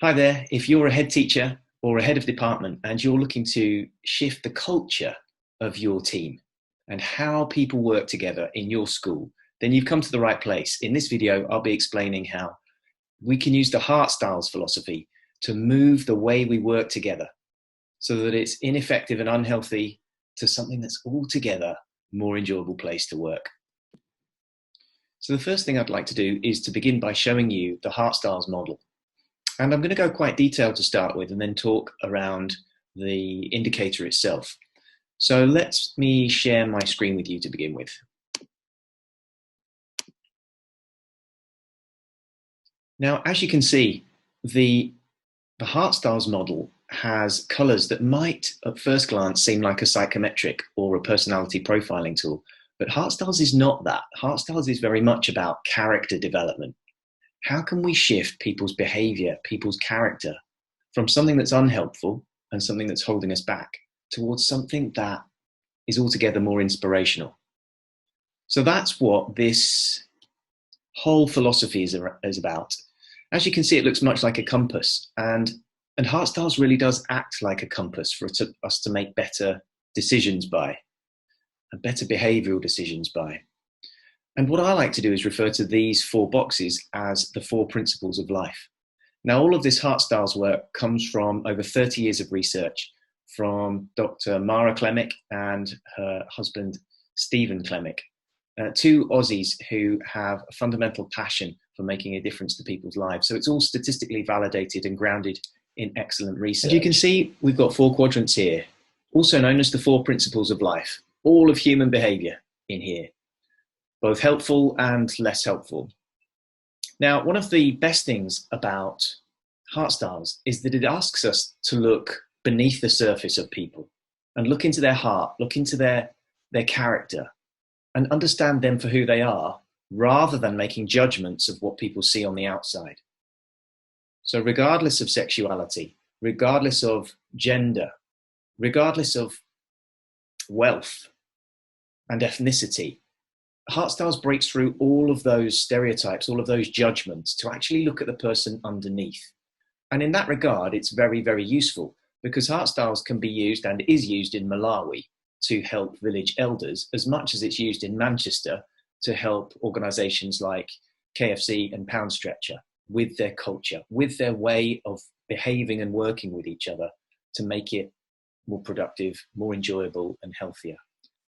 Hi there. If you're a head teacher or a head of department and you're looking to shift the culture of your team and how people work together in your school, then you've come to the right place. In this video, I'll be explaining how we can use the Heartstyles philosophy to move the way we work together so that it's ineffective and unhealthy to something that's altogether more enjoyable place to work. So the first thing I'd like to do is to begin by showing you the Heartstyles model. And I'm going to go quite detailed to start with and then talk around the indicator itself. So let me share my screen with you to begin with. Now, as you can see, the Heartstyles model has colors that might at first glance seem like a psychometric or a personality profiling tool, but Heartstyles is not that. Heartstyles is very much about character development. How can we shift people's behavior, people's character from something that's unhelpful and something that's holding us back towards something that is altogether more inspirational? So that's what this whole philosophy is about. As you can see, it looks much like a compass, and Heartstyles really does act like a compass for us to make better decisions by, and better behavioral decisions by. And what I like to do is refer to these four boxes as the four principles of life. Now, all of this Heartstyles work comes from over 30 years of research from Dr. Mara Klemick and her husband, Stephen Klemick, two Aussies who have a fundamental passion for making a difference to people's lives. So it's all statistically validated and grounded in excellent research. As you can see, we've got four quadrants here, also known as the four principles of life, all of human behavior in here, both helpful and less helpful. Now, one of the best things about Heartstyles is that it asks us to look beneath the surface of people and look into their heart, look into their character, and understand them for who they are, rather than making judgments of what people see on the outside. So regardless of sexuality, regardless of gender, regardless of wealth and ethnicity, Heartstyles breaks through all of those stereotypes, all of those judgments, to actually look at the person underneath. And in that regard, it's very, very useful, because Heartstyles can be used and is used in Malawi to help village elders, as much as it's used in Manchester to help organisations like KFC and Pound Stretcher with their culture, with their way of behaving and working with each other to make it more productive, more enjoyable and healthier.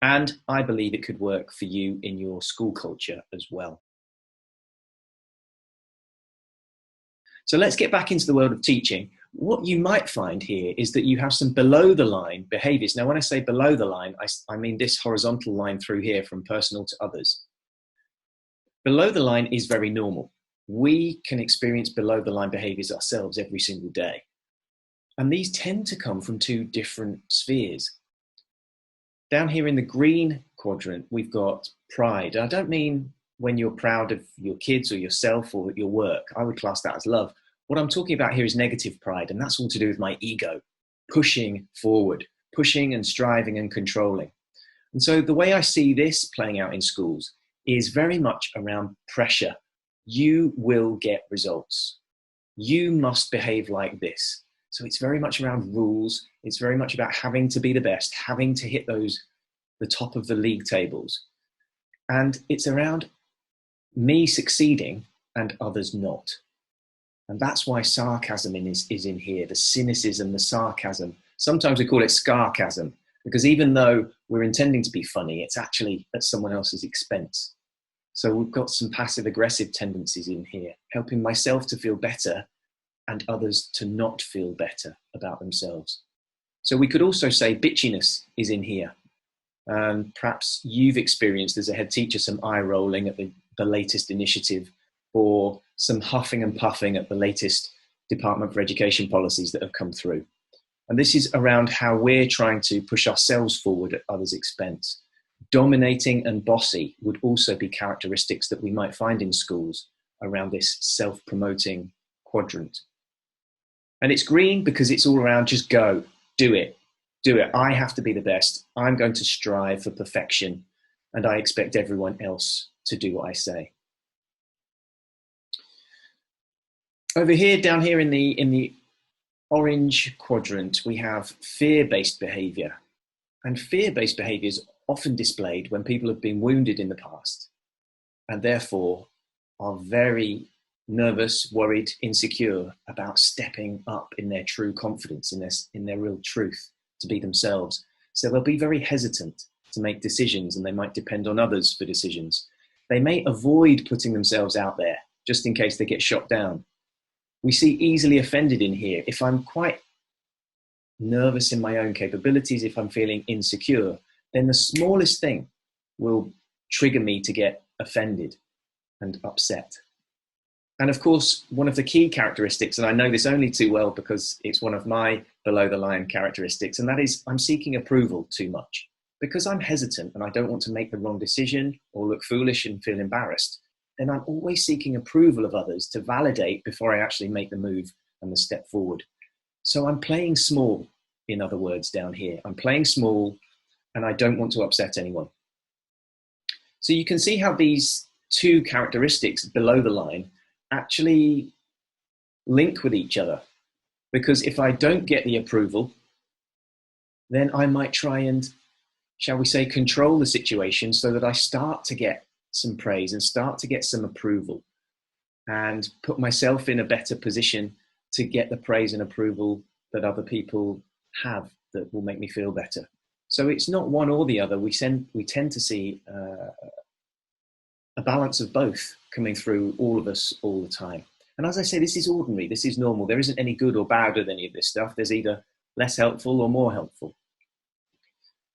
And I believe it could work for you in your school culture as well. So let's get back into the world of teaching. What you might find here is that you have some below the line behaviors. Now, when I say below the line, I mean this horizontal line through here from personal to others. Below the line is very normal. We can experience below the line behaviors ourselves every single day. And these tend to come from two different spheres. Down here in the green quadrant, we've got pride. I don't mean when you're proud of your kids or yourself or your work. I would class that as love. What I'm talking about here is negative pride, and that's all to do with my ego, pushing forward, pushing and striving and controlling. And so the way I see this playing out in schools is very much around pressure. You will get results. You must behave like this. So it's very much around rules. It's very much about having to be the best, having to hit the top of the league tables. And it's around me succeeding and others not. And that's why sarcasm is in here, the cynicism, the sarcasm. Sometimes we call it scarcasm, because even though we're intending to be funny, it's actually at someone else's expense. So we've got some passive aggressive tendencies in here, helping myself to feel better and others to not feel better about themselves. So we could also say bitchiness is in here. And perhaps you've experienced as a head teacher some eye rolling at the latest initiative, or some huffing and puffing at the latest Department for Education policies that have come through. And this is around how we're trying to push ourselves forward at others' expense. Dominating and bossy would also be characteristics that we might find in schools around this self-promoting quadrant. And it's green because it's all around just go, do it. Do it. I have to be the best. I'm going to strive for perfection, and I expect everyone else to do what I say. Over here, down here in the orange quadrant, we have fear-based behavior. And fear-based behavior is often displayed when people have been wounded in the past and therefore are very nervous, worried, insecure about stepping up in their true confidence, in their real truth, to be themselves. So they'll be very hesitant to make decisions, and they might depend on others for decisions. They may avoid putting themselves out there just in case they get shot down. We see easily offended in here. If I'm quite nervous in my own capabilities, if I'm feeling insecure, then the smallest thing will trigger me to get offended and upset. And of course, one of the key characteristics, and I know this only too well because it's one of my below the line characteristics, and that is I'm seeking approval too much. Because I'm hesitant and I don't want to make the wrong decision or look foolish and feel embarrassed, then I'm always seeking approval of others to validate before I actually make the move and the step forward. So I'm playing small, in other words, down here. I'm playing small and I don't want to upset anyone. So you can see how these two characteristics below the line actually link with each other. Because if I don't get the approval, then I might try and, shall we say, control the situation so that I start to get some praise and start to get some approval and put myself in a better position to get the praise and approval that other people have that will make me feel better. So it's not one or the other. We tend to see a balance of both coming through all of us all the time. And as I say, this is ordinary, this is normal. There isn't any good or bad with any of this stuff. There's either less helpful or more helpful.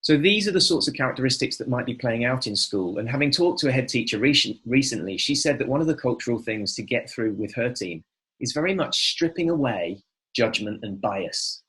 So these are the sorts of characteristics that might be playing out in school. And having talked to a head teacher recently, she said that one of the cultural things to get through with her team is very much stripping away judgment and bias,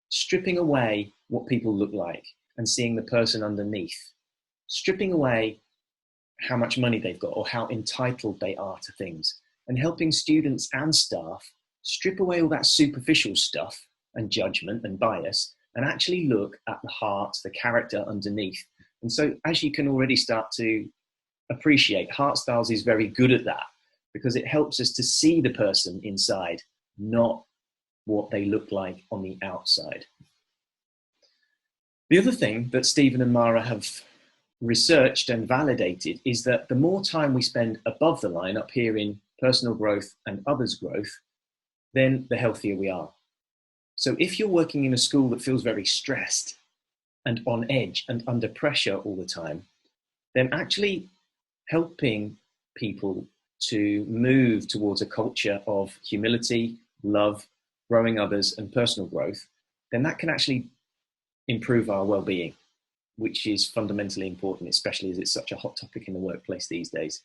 stripping away what people look like and seeing the person underneath, stripping away how much money they've got or how entitled they are to things, and helping students and staff strip away all that superficial stuff and judgment and bias and actually look at the heart, the character underneath. And so as you can already start to appreciate, Heartstyles is very good at that because it helps us to see the person inside, not what they look like on the outside. The other thing that Stephen and Mara have researched and validated is that the more time we spend above the line, up here in personal growth and others' growth, then the healthier we are. So if you're working in a school that feels very stressed and on edge and under pressure all the time, then actually helping people to move towards a culture of humility, love, growing others, and personal growth, then that can actually improve our well-being, which is fundamentally important, especially as it's such a hot topic in the workplace these days.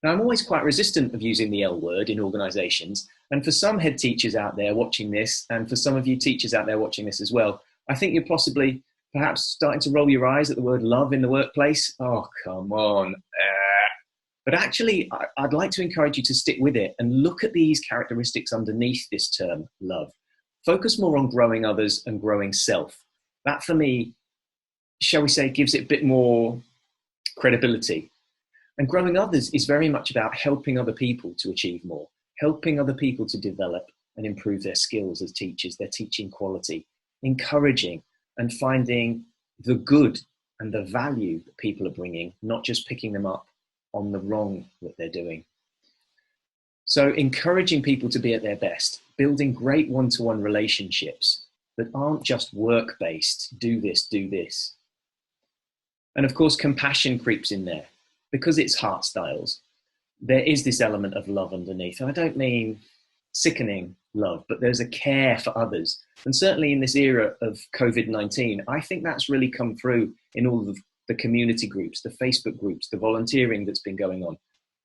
Now, I'm always quite resistant of using the L word in organizations. And for some head teachers out there watching this, and for some of you teachers out there watching this as well, I think you're possibly perhaps starting to roll your eyes at the word love in the workplace. Oh, come on. But actually, I'd like to encourage you to stick with it and look at these characteristics underneath this term, love. Focus more on growing others and growing self. That, for me, shall we say, gives it a bit more credibility. And growing others is very much about helping other people to achieve more, helping other people to develop and improve their skills as teachers, their teaching quality, encouraging and finding the good and the value that people are bringing, not just picking them up on the wrong that they're doing. So encouraging people to be at their best, building great one-to-one relationships that aren't just work-based, do this, do this. And of course, compassion creeps in there. Because it's Heartstyles, there is this element of love underneath. And I don't mean sickening love, but there's a care for others. And certainly in this era of COVID-19, I think that's really come through in all of the community groups, the Facebook groups, the volunteering that's been going on.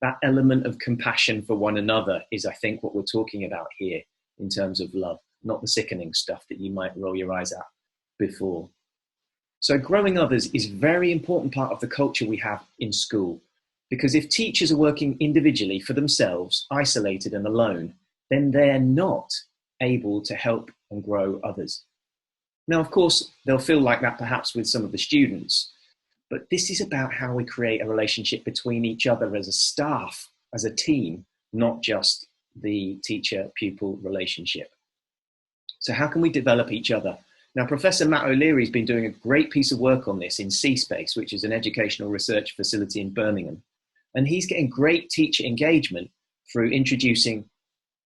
That element of compassion for one another is, I think, what we're talking about here in terms of love, not the sickening stuff that you might roll your eyes at before. So growing others is a very important part of the culture we have in school, because if teachers are working individually for themselves, isolated and alone, then they're not able to help and grow others. Now, of course, they'll feel like that perhaps with some of the students, but this is about how we create a relationship between each other as a staff, as a team, not just the teacher-pupil relationship. So how can we develop each other? Now, Professor Matt O'Leary has been doing a great piece of work on this in C-Space, which is an educational research facility in Birmingham. And he's getting great teacher engagement through introducing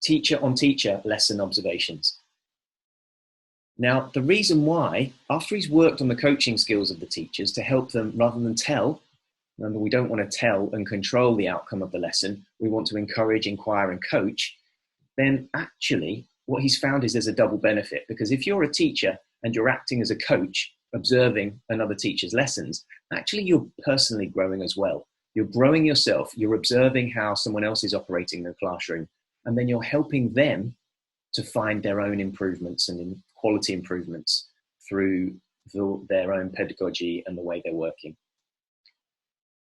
teacher-on-teacher lesson observations. Now, the reason why, after he's worked on the coaching skills of the teachers to help them rather than tell, remember, we don't want to tell and control the outcome of the lesson, we want to encourage, inquire, and coach, then actually what he's found is there's a double benefit, because if you're a teacher and you're acting as a coach, observing another teacher's lessons, actually you're personally growing as well. You're growing yourself, you're observing how someone else is operating in the classroom, and then you're helping them to find their own improvements and quality improvements through their own pedagogy and the way they're working.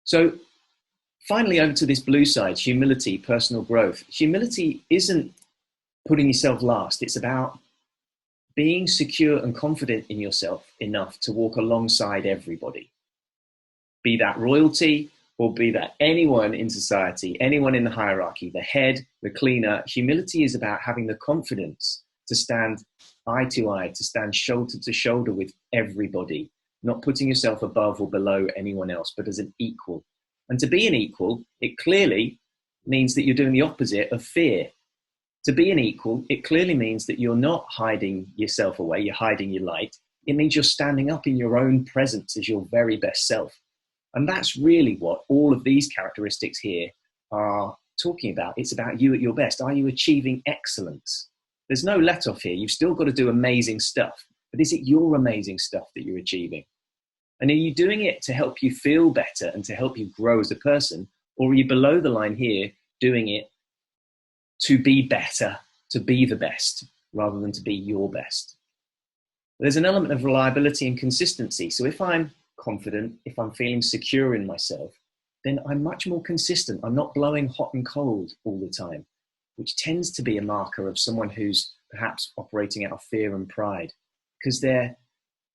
So finally, over to this blue side, humility, personal growth. Humility isn't putting yourself last. It's about being secure and confident in yourself enough to walk alongside everybody, be that royalty or be that anyone in society, anyone in the hierarchy, the head, the cleaner. Humility is about having the confidence to stand eye to eye, to stand shoulder to shoulder with everybody, not putting yourself above or below anyone else, but as an equal. And to be an equal, it clearly means that you're doing the opposite of fear. To be an equal, it clearly means that you're not hiding yourself away, you're hiding your light. It means you're standing up in your own presence as your very best self. And that's really what all of these characteristics here are talking about. It's about you at your best. Are you achieving excellence? There's no let off here. You've still got to do amazing stuff, but is it your amazing stuff that you're achieving? And are you doing it to help you feel better and to help you grow as a person? Or are you below the line here doing it to be better, to be the best, rather than to be your best? There's an element of reliability and consistency. So if I'm confident, if I'm feeling secure in myself, then I'm much more consistent. I'm not blowing hot and cold all the time, which tends to be a marker of someone who's perhaps operating out of fear and pride, because they're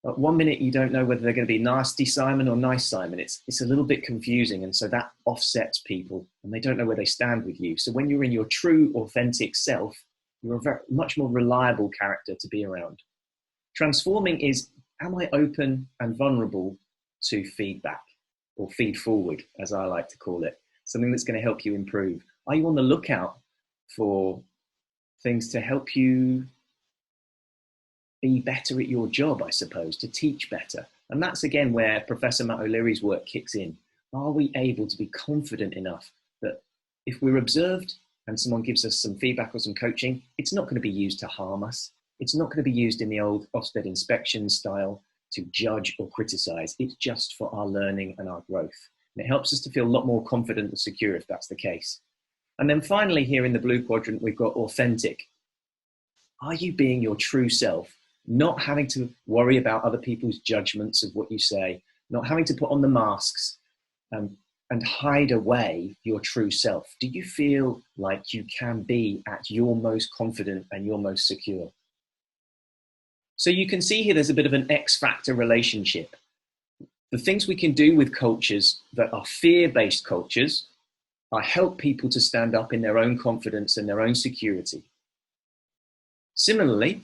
at 1 minute you don't know whether they're going to be nasty Simon or nice Simon. It's a little bit confusing, and so that offsets people and they don't know where they stand with you. So when you're in your true authentic self, you're a very much more reliable character to be around. Transforming is, am I open and vulnerable to feedback, or feed forward, as I like to call it, something that's going to help you improve? Are you on the lookout for things to help you be better at your job, I suppose, to teach better? And that's again where Professor Matt O'Leary's work kicks in. Are we able to be confident enough that if we're observed and someone gives us some feedback or some coaching, it's not going to be used to harm us. It's not going to be used in the old Ofsted inspection style to judge or criticize. It's just for our learning and our growth. And it helps us to feel a lot more confident and secure if that's the case. And then finally, here in the blue quadrant, we've got authentic. Are you being your true self? Not having to worry about other people's judgments of what you say, not having to put on the masks and hide away your true self. Do you feel like you can be at your most confident and your most secure? So you can see here there's a bit of an X factor relationship. The things we can do with cultures that are fear-based cultures are help people to stand up in their own confidence and their own security. Similarly,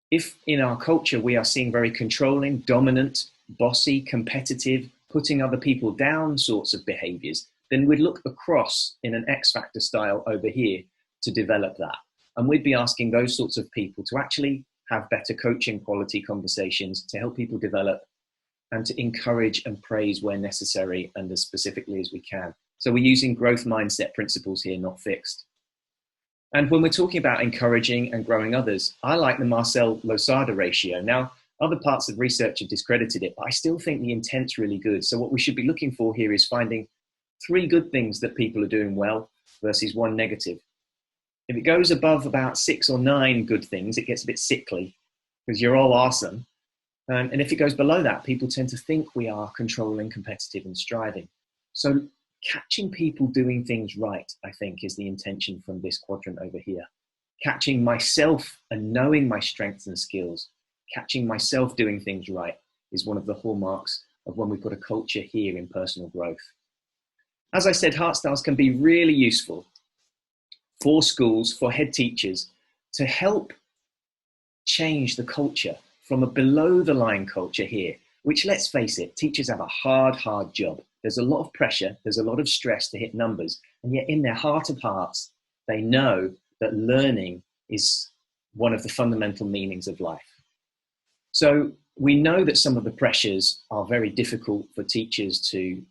if in our culture we are seeing very controlling, dominant, bossy, competitive, putting other people down sorts of behaviors, then we'd look across in an X factor style over here to develop that. And we'd be asking those sorts of people to actually have better coaching quality conversations to help people develop and to encourage and praise where necessary and as specifically as we can. So we're using growth mindset principles here, not fixed. And when we're talking about encouraging and growing others, I like the Marcel-Losada ratio. Now, other parts of research have discredited it, but I still think the intent's really good. So what we should be looking for here is finding 3 good things that people are doing well versus 1 negative. If it goes above about 6 or 9 good things, it gets a bit sickly because you're all awesome. And if it goes below that, people tend to think we are controlling, competitive, and striving. So catching people doing things right, I think, is the intention from this quadrant over here. Catching myself and knowing my strengths and skills, catching myself doing things right is one of the hallmarks of when we put a culture here in personal growth. As I said, Heartstyles can be really useful for schools, for head teachers, to help change the culture from a below the line culture here, which, let's face it, teachers have a hard job. There's a lot of pressure, there's a lot of stress to hit numbers, and yet in their heart of hearts, they know that learning is one of the fundamental meanings of life. So we know that some of the pressures are very difficult for teachers to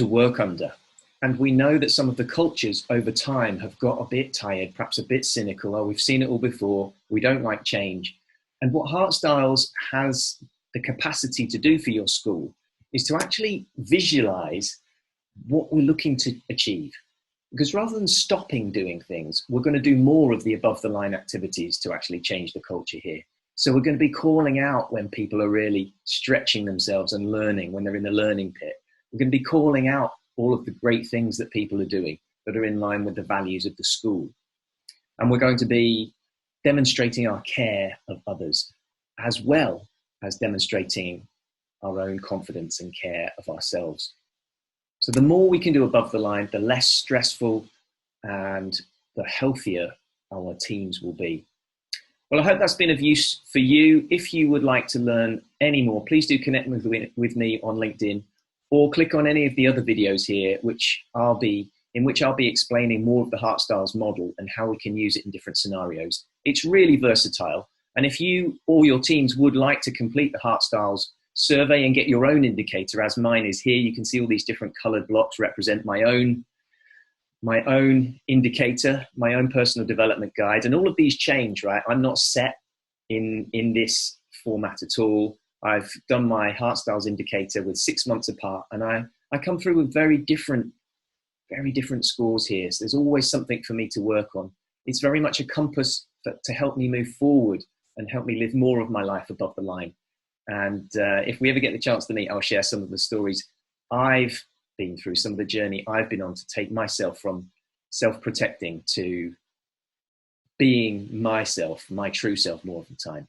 work under. And we know that some of the cultures over time have got a bit tired, perhaps a bit cynical. Oh, we've seen it all before. We don't like change. And what Heartstyles has the capacity to do for your school is to actually visualize what we're looking to achieve. Because rather than stopping doing things, we're going to do more of the above the line activities to actually change the culture here. So we're going to be calling out when people are really stretching themselves and learning, when they're in the learning pit. We're going to be calling out all of the great things that people are doing that are in line with the values of the school. And we're going to be demonstrating our care of others, as well as demonstrating our own confidence and care of ourselves. So the more we can do above the line, the less stressful and the healthier our teams will be. Well, I hope that's been of use for you. If you would like to learn any more, please do connect with me on LinkedIn, or click on any of the other videos here, in which I'll be explaining more of the Heartstyles model and how we can use it in different scenarios. It's really versatile. And if you or your teams would like to complete the Heartstyles survey and get your own indicator, as mine is here, you can see all these different colored blocks represent my own indicator, my own personal development guide. And all of these change, right? I'm not set in this format at all. I've done my Heartstyles indicator with 6 months apart, and I come through with very different scores here. So there's always something for me to work on. It's very much a compass to help me move forward and help me live more of my life above the line. And if we ever get the chance to meet, I'll share some of the stories I've been through, some of the journey I've been on to take myself from self-protecting to being myself, my true self, more of the time.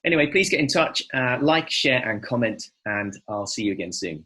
Anyway, please get in touch, like, share, and comment, and I'll see you again soon.